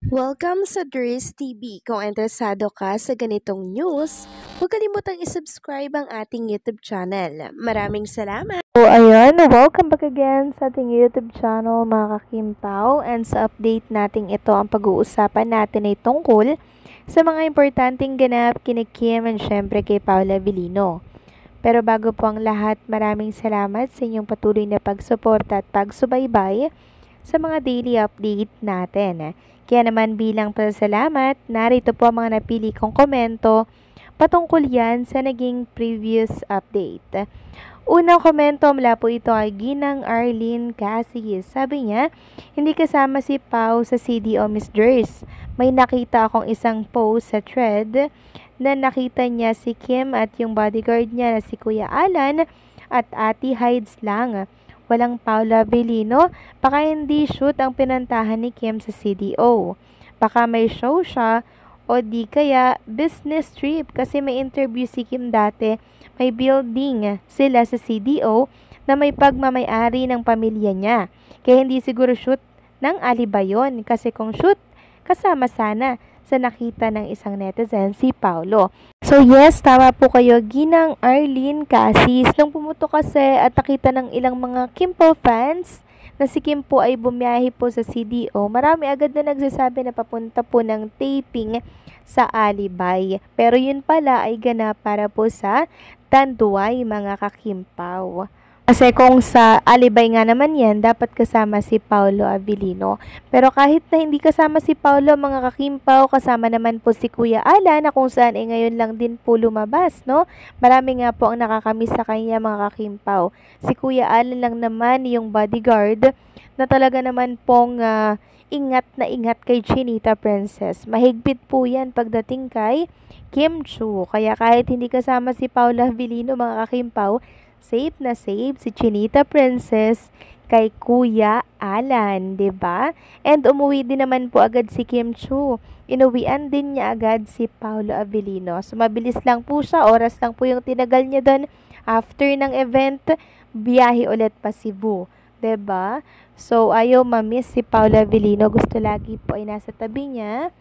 Welcome sa Dries TV. Kung interesado ka sa ganitong news, huwag kalimutang isubscribe ang ating YouTube channel. Maraming salamat! So, ayun, welcome back again sa ating YouTube channel mga kakimpaw. And sa update natin ito, ang pag-uusapan natin ay tungkol sa mga importanteng ganap kina Kim and syempre kay Paula Avellino. Pero bago po ang lahat, maraming salamat sa inyong patuloy na pagsuporta at pagsubaybay sa mga daily update natin. Kaya naman bilang pasalamat, narito po ang mga napili kong komento patungkol yan sa naging previous update. Unang komento mula po ito ay Ginang Arlene Casis. Sabi niya, hindi kasama si Pau sa CDO Miss Dries. May nakita akong isang post sa thread na nakita niya si Kim at yung bodyguard niya na si Kuya Alan at Ate Hides lang. Walang Paula Avellino, baka hindi shoot ang pinantahan ni Kim sa CDO. Baka may show siya o di kaya business trip kasi may interview si Kim dati. May building sila sa CDO na may pagmamayari ng pamilya niya. Kaya hindi siguro shoot ng alibay yun kasi kung shoot, kasama sana sa nakita ng isang netizen si Paulo. So yes, tama po kayo, Ginang Arlene Casis. Nung pumutok kasi at nakita ng ilang mga Kimpo fans na si Kim po ay bumiyahe po sa CDO, marami agad na nagsasabi na papunta po ng taping sa alibay. Pero yun pala ay ganap para po sa Tanduay mga kakimpaw. Kasi kung sa alibay nga naman yan, dapat kasama si Paulo Avellino. Pero kahit na hindi kasama si Paulo, mga kakimpaw, kasama naman po si Kuya Alan na kung saan ngayon lang din po lumabas, no? Marami nga po ang nakakamiss sa kanya mga kakimpaw. Si Kuya Alan lang naman yung bodyguard na talaga naman pong ingat na ingat kay Chinita Princess. Mahigpit po yan pagdating kay Kim Chu. Kaya kahit hindi kasama si Paulo Avellino mga kakimpaw, safe na safe si Chinita Princess kay Kuya Alan, 'di ba? And umuwi din naman po agad si Kim Chu. Inuwian din niya agad si Paolo Avellino. So mabilis lang po siya, oras lang po yung tinagal niya doon. After ng event, biyahe ulit pa Cebu, 'di ba? So ayaw ma-miss si Paolo Avellino, gusto lagi po ay nasa tabi niya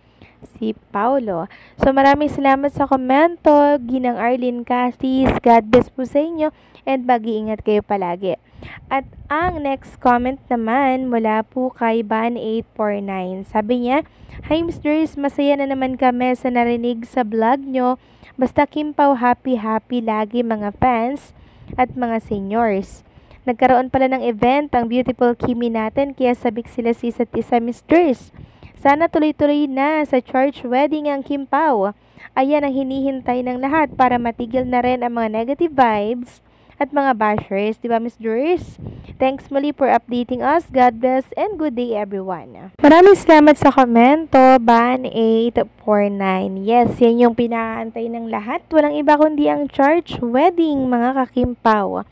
si Paulo. So maraming salamat sa komento, Ginang Arlene Castis. God bless po sa inyo and mag-iingat kayo palagi. At ang next comment naman mula po kay Ban849. Sabi niya, "Hi Miss Dries, masaya na naman kami sa narinig sa vlog nyo. Basta Kimpaw, happy lagi mga fans at mga seniors. Nagkaroon pala ng event ang beautiful Kimi natin kaya sabik sila si isa't isa Miss Dries. Sana tuloy-tuloy na sa church wedding ang Kimpaw. Ayan ang hinihintay ng lahat para matigil na rin ang mga negative vibes at mga bashers, di ba Miss Dries? Thanks muli for updating us. God bless and good day everyone." Maraming salamat sa komento, Ban849. Yes, yan yung pinaantay ng lahat. Walang iba kundi ang church wedding mga kakimpaw.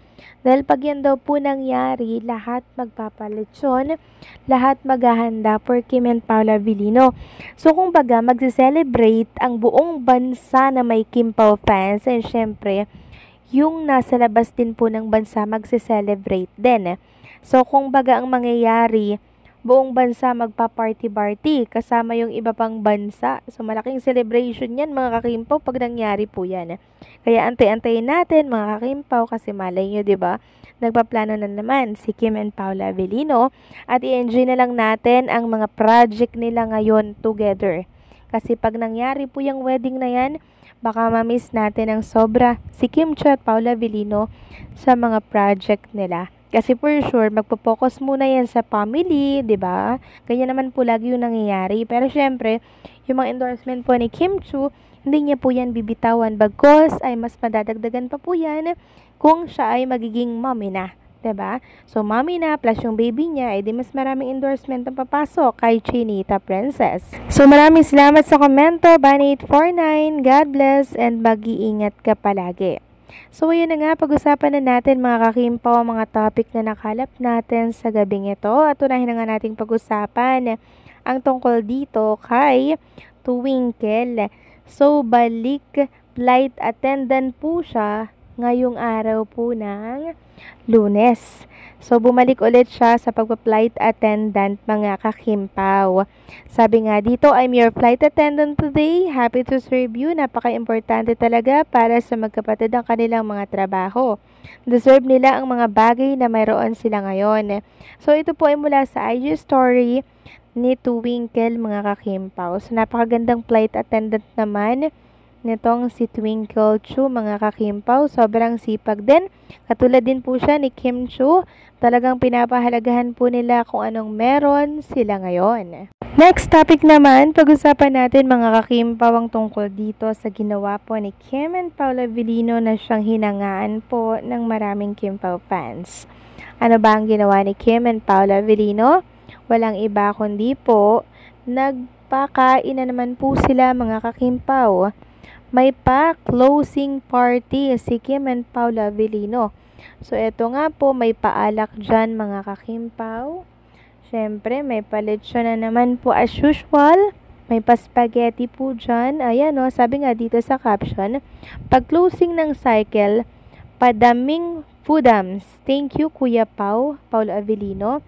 Dahil pag yan daw po nangyari, lahat magpapalitsyon, lahat maghahanda for Kim and Paula Avellino. So kung baga, magse-celebrate ang buong bansa na may Kimpaw fans and syempre, yung nasa labas din po ng bansa magse-celebrate din. So kung baga ang mangyayari, buong bansa magpa-party-party kasama yung iba pang bansa. So malaking celebration yan mga kakimpaw pag nangyari po yan. Kaya antay-antayin natin mga kakimpaw kasi malay nyo, 'di ba? Nagpaplano na naman si Kim and Paula Avellino at i-enjoy na lang natin ang mga project nila ngayon together. Kasi pag nangyari po yung wedding na yan, baka ma-miss natin ang sobra si Kim Chu at Paula Avellino sa mga project nila. Kasi for sure, magpo-focus muna yan sa family, 'di ba? Ganyan naman po lagi yung nangyayari. Pero syempre, yung mga endorsement po ni Kim Chu, hindi niya po yan bibitawan. Bagkos ay mas madadagdagan pa po yan kung siya ay magiging mommy na. 'Di ba? So, mommy na plus yung baby niya, ay di mas maraming endorsement ang papasok kay Chinita Princess. So, maraming salamat sa komento, Ban849. God bless and mag-iingat ka palagi. So, ayun na nga, pag-usapan na natin mga kakimpaw ang mga topic na nakalap natin sa gabing ito. At unahin na nga nating pag-usapan ang tungkol dito kay Twinkle. So, balik flight attendant po siya ngayong araw po ng Lunes. So, bumalik ulit siya sa pagpa-flight attendant, mga kakimpaw. Sabi nga dito, I'm your flight attendant today. Happy to serve you. Napaka-importante talaga para sa magkapatid ang kanilang mga trabaho. Deserve nila ang mga bagay na mayroon sila ngayon. So, ito po ay mula sa IG story ni Twinkle, mga kakimpaw. So, napakagandang flight attendant naman nitong si Twinkle Chu, mga kakimpaw. Sobrang sipag din. Katulad din po siya ni Kim Chu. Talagang pinapahalagahan po nila kung anong meron sila ngayon. Next topic naman, pag-usapan natin, mga kakimpaw, ang tungkol dito sa ginawa po ni Kim and Paula Avellino na siyang hinangaan po ng maraming Kimpaw fans. Ano ba ang ginawa ni Kim and Paula Avellino? Walang iba kundi po, nagpakain na naman po sila, mga kakimpaw. May pa-closing party si Kim and Paula Avellino. So, eto nga po, may paalak dyan, mga kakimpaw. Siyempre, may paletsyon na naman po as usual. May pa-spaghetti po dyan. Ayan o, sabi nga dito sa caption, pag-closing ng cycle, padaming foodams. Thank you, Kuya Pau, Paula Avellino.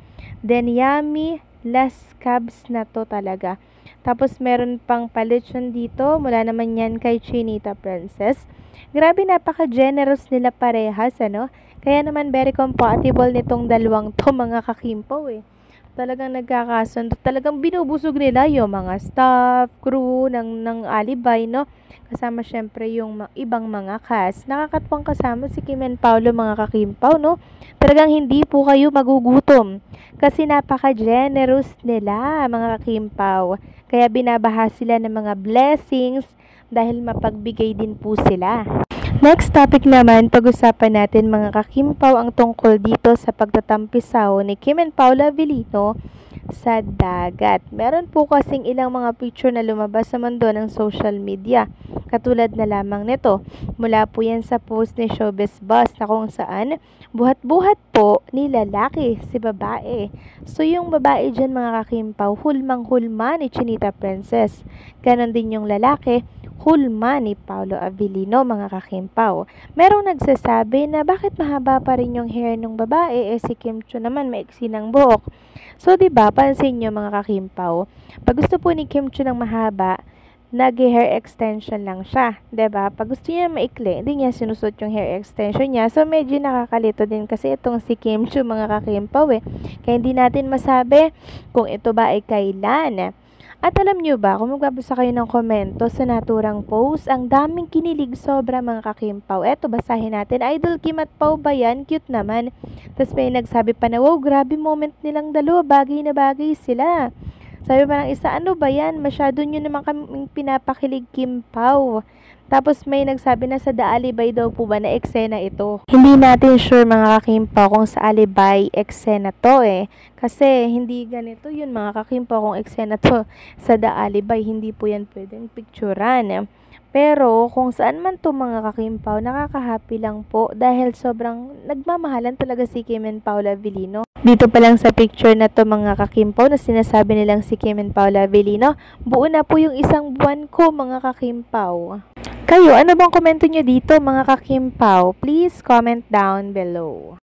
Then, yummy, last cabs na to talaga. Tapos, meron pang paletsyon dito. Mula naman yan kay Chinita Princess. Grabe, napaka-generous nila parehas, ano? Kaya naman, very compatible nitong dalawang to, mga kakimpaw, eh. Talagang nagkakasundo. Talagang binubusog nila yung mga staff, crew ng Alibay, no? Kasama syempre yung ibang mga cast. Nakakatuwang kasama si Kim and Paolo, mga kakimpaw, no? Talagang hindi po kayo magugutom. Kasi napaka-generous nila, mga kakimpaw. Kaya binabaha sila ng mga blessings dahil mapagbigay din po sila. Next topic naman, pag-usapan natin, mga kakimpaw, ang tungkol dito sa pagtatampisaw ni Kim and Paula Avellino sa dagat. Meron po kasing ilang mga picture na lumabas sa mundo ng social media. Katulad na lamang nito. Mula po yan sa post ni Showbiz Boss na kung saan buhat-buhat po ni lalaki si babae. So yung babae dyan, mga kakimpaw, hulmang-hulma ni Chinita Princess. Ganon din yung lalaki, hulma ni Paolo Avellino, mga kakimpaw. Merong nagsasabi na bakit mahaba pa rin yung hair ng babae, si Kim Chu naman maiksi ng buhok. So, diba, pansin nyo, mga kakimpaw, pag gusto po ni Kim Chu ng mahaba, nag-hair extension lang siya, 'di ba? Pag gusto niya maikli, hindi niya sinusot yung hair extension niya. So, medyo nakakalito din kasi itong si Kim Chu, mga kakimpaw, eh. Kaya hindi natin masabi kung ito ba ay kailan. At alam nyo ba, kung magbabasa kayo ng komento sa naturang post, ang daming kinilig sobra, mga kakimpaw. Eto, basahin natin. Idol Kim at Pau ba yan? Cute naman. Tapos may nagsabi pa na, wow, grabe moment nilang dalawa. Bagay na bagay sila. Sabi pa ng isa, ano ba yan? Masyado nyo naman kaming pinapakilig, Kim Pau. Tapos may nagsabi na sa The Alibay daw po ba na eksena ito. Hindi natin sure, mga kakimpaw, kung sa Alibay eksena to, eh. Kasi hindi ganito yun, mga kakimpaw, kung eksena to sa The Alibay. Hindi po yan pwedeng picturean. Pero kung saan man to, mga kakimpaw, nakaka-happy lang po dahil sobrang nagmamahalan talaga si Kim and Paula Avellino. Dito pa lang sa picture na to, mga kakimpaw, na sinasabi nilang si Kim and Paula Avellino, buo na po yung isang buwan ko, mga kakimpaw. Kayo, ano bang komento nyo dito, mga kakimpaw? Please comment down below.